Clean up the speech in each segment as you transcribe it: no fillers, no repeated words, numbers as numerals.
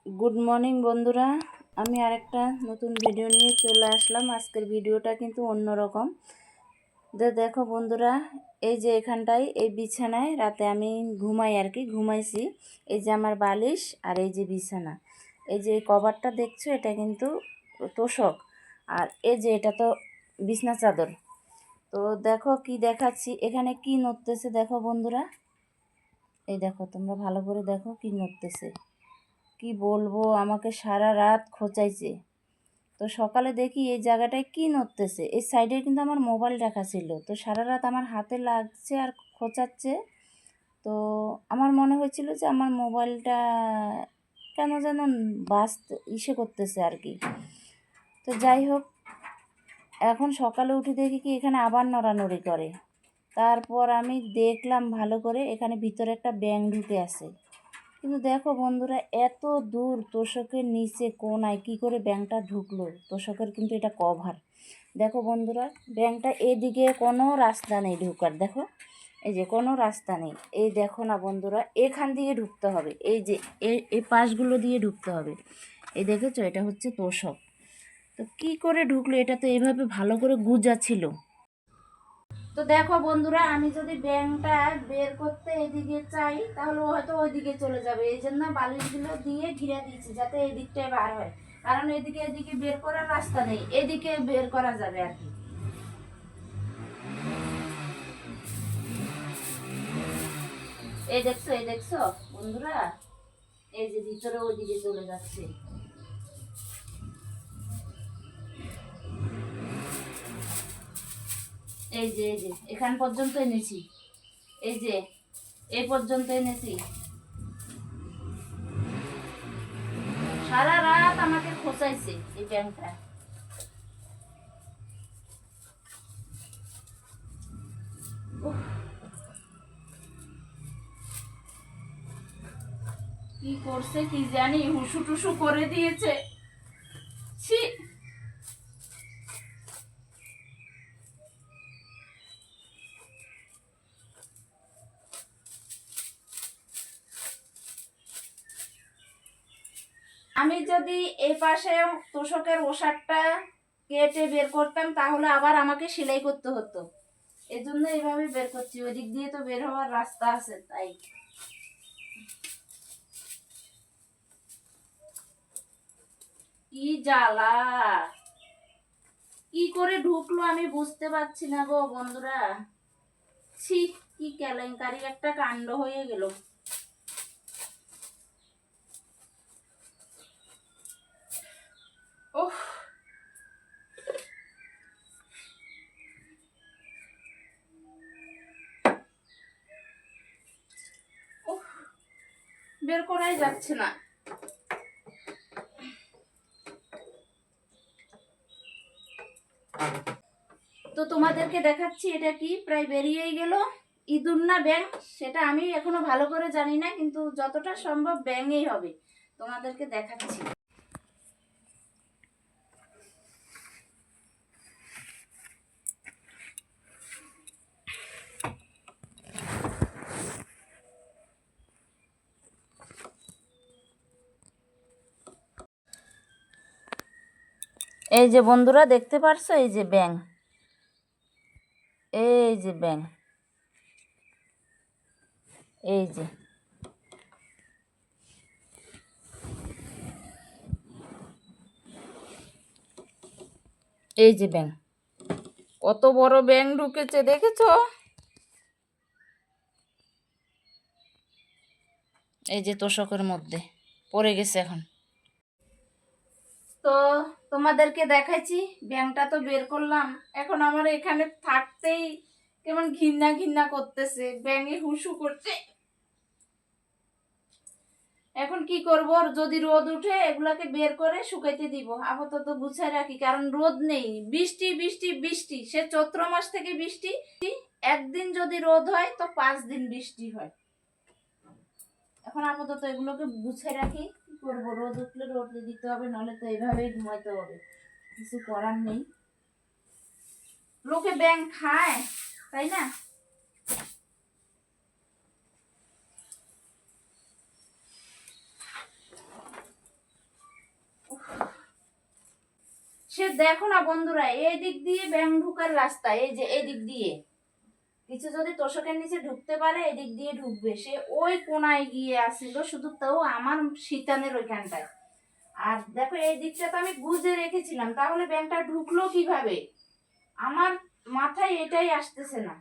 Good morning বন্ধুরা, আমি আরেকটা নতুন ভিডিও নিয়ে চলে আসলাম। আজকের ভিডিওটা কিন্তু অন্যরকম। দেখো বন্ধুরা, এই যে এখানটায় এই বিছানায় রাতে আমি ঘুমাই আর কি, ঘুমাইছি। এই যে আমার বালিশ আর এই যে বিছানা, এই যে কভারটা দেখছো, এটা কিন্তু তোশক। আর এই যে এটা তো বিছনা চাদর। তো দেখো কি দেখাচ্ছি, এখানে কি নড়তেছে দেখো বন্ধুরা। এই দেখো, তোমরা ভালো করে দেখো কি নড়তেছে। কি বলবো, আমাকে সারা রাত খোঁচাইছে। তো সকালে দেখি এই জায়গাটায় কি নড়তেছে, এই সাইডে কিন্তু আমার মোবাইল রাখা ছিল। তো সারা রাত আমার হাতে লাগছে আর খোঁচাচ্ছে। তো আমার মনে হয়েছিল যে আমার মোবাইলটা কেন যেন করতেছে আর কি। তো যাই হোক, এখন সকালে উঠে দেখি কি এখানে আবার নড়ানড়ি করে। তারপর আমি দেখলাম ভালো করে, এখানে ভিতরে একটা ব্যাঙ ঢুকে আছে। কিন্তু দেখো বন্ধুরা, এত দূর তোষকের নিচে কোনায় কি করে ব্যাঙটা ঢুকলো। তোষকের কিন্তু এটা কভার। দেখো বন্ধুরা, ব্যাঙটা এদিকে কোনো রাস্তা নেই ঢুকার। দেখো, এই যে কোনো রাস্তা নেই। এই দেখো না বন্ধুরা, এখান দিয়ে ঢুকতে হবে, এই যে এই পাশগুলো দিয়ে ঢুকতে হবে। এই দেখেছো, এটা হচ্ছে তোষক। তো কি করে ঢুকলো, এটা তো এইভাবে ভালো করে গুজা ছিল। তো দেখো বন্ধুরা, আমি যদি ব্যাঙটা বের করতে এদিকে চাই তাহলে ও হয়তো ওইদিকে চলে যাবে। এই জন্য বালিশগুলো দিয়ে ঘিরে দিয়েছি যাতে এই দিকটায় বার হয়, কারণ এদিকে বের করার রাস্তা নেই, এদিকে বের করা যাবে আর কি। এই দেখছো বন্ধুরা, এই যে ভিতরে ওইদিকে চলে যাচ্ছে। এই যে এখান পর্যন্ত এনেছি, এই যে এই পর্যন্ত এনেছি। সারা রাত আমাকে খোঁচাইছে এই ব্যাংকটা। কি করছে কি জানি, হুসু টুসু করে দিয়েছে। ছি, আমি যদি এই পাশে তোষকের ওষারটা কেটে বের করতাম তাহলে আবার আমাকে সেলাই করতে হতো। এজন্য এইভাবে বের করছি, ওই দিক দিয়ে তো বের হওয়ার রাস্তা আছে তাই। কি জ্বালা, কি করে ঢুকলো আমি বুঝতে পারছি না গো বন্ধুরা। ছি, কি কেলেঙ্কারি একটা কাণ্ড হয়ে গেল। ওহ, বের করাই যাচ্ছে না। তো তোমাদেরকে দেখাচ্ছি, এটা কি প্রায় বেরিয়েই গেল। ইঁদুর না ব্যাঙ সেটা আমি এখনো ভালো করে জানি না, কিন্তু যতটা সম্ভব ব্যাঙই হবে। তোমাদেরকে দেখাচ্ছি। এই যে বন্ধুরা দেখতে পারছো, এই যে ব্যাঙ, এই যে ব্যাঙ, এই যে এই যে ব্যাঙ, কত বড় ব্যাঙ ঢুকেছে দেখেছো। এই যে তোষকের মধ্যে পড়ে গেছে এখন। তো তোমাদেরকে দেখাচ্ছি, ব্যাঙটা তো বের করলাম। এখন আমার এখানে থাকতেই কেমন ঘৃণা ঘৃণা করতেছে, ব্যাঙে হুসু করছে। এখন কি করব, যদি রোদ উঠে এগুলাকে বের করে শুকাইতে দিব। আপাতত গুছাই রাখি, কারণ রোদ নেই, বৃষ্টি বৃষ্টি বৃষ্টি। সে চৈত্র মাস থেকে বৃষ্টি। একদিন যদি রোদ হয় তো 5 দিন বৃষ্টি হয়। এখন আপাতত এগুলোকে গুছাই রাখি। কি করবো, রোদ উঠলে রোদে দিতে হবে, নাহলে তো এইভাবেই ঘুমাইতে হবে, কিছু করার নেই। লোকে ব্যাঙ খায়, তাই না? সে দেখো না বন্ধুরা, এই দিক দিয়ে ব্যাঙ ঢুকার রাস্তা, এই যে এই দিক দিয়ে কিছু যদি তোষকের নিচে ঢুকতে পারে এদিক দিয়ে ঢুকবে। সে ওই কোনায় গিয়ে আসছিল শুধু, তাও আমার শীতানের ওইখানটায়। আর দেখো এই দিকটা তো আমি গুজে রেখেছিলাম, তাহলে ব্যাঙটা ঢুকলো কিভাবে? আমার মাথায় এটাই আসতেছে না।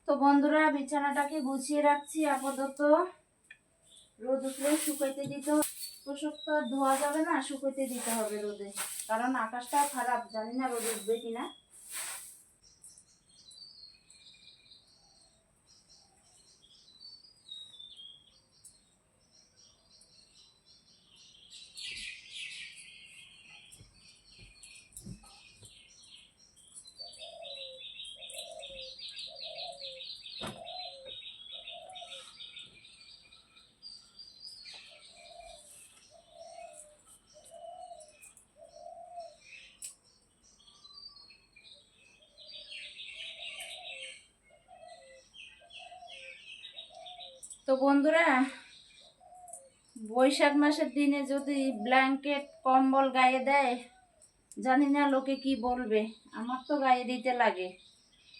তো বন্ধুরা, বিছানাটাকে গুছিয়ে রাখছি আপাতত। রোদ উঠলে শুকাইতে দিতে হবে। তোষক তো আর ধোয়া যাবে না, শুকাইতে দিতে হবে রোদে, কারণ আকাশটা খারাপ, জানি না রোদ উঠবে কিনা। তো বন্ধুরা, বৈশাখ মাসের দিনে যদি ব্ল্যাঙ্কেট কম্বল গায়ে দেয়, জানি না লোকে কি বলবে। আমার তো গায়ে দিতে লাগে,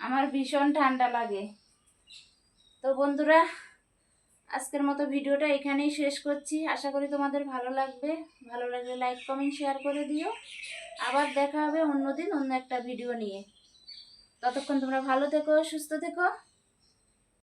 আমার ভীষণ ঠান্ডা লাগে। তো বন্ধুরা, আজকের মতো ভিডিওটা এখানেই শেষ করছি। আশা করি তোমাদের ভালো লাগবে। ভালো লাগলে লাইক কমেন্ট শেয়ার করে দিও। আবার দেখা হবে অন্যদিন অন্য একটা ভিডিও নিয়ে। ততক্ষণ তোমরা ভালো থেকো, সুস্থ থেকো।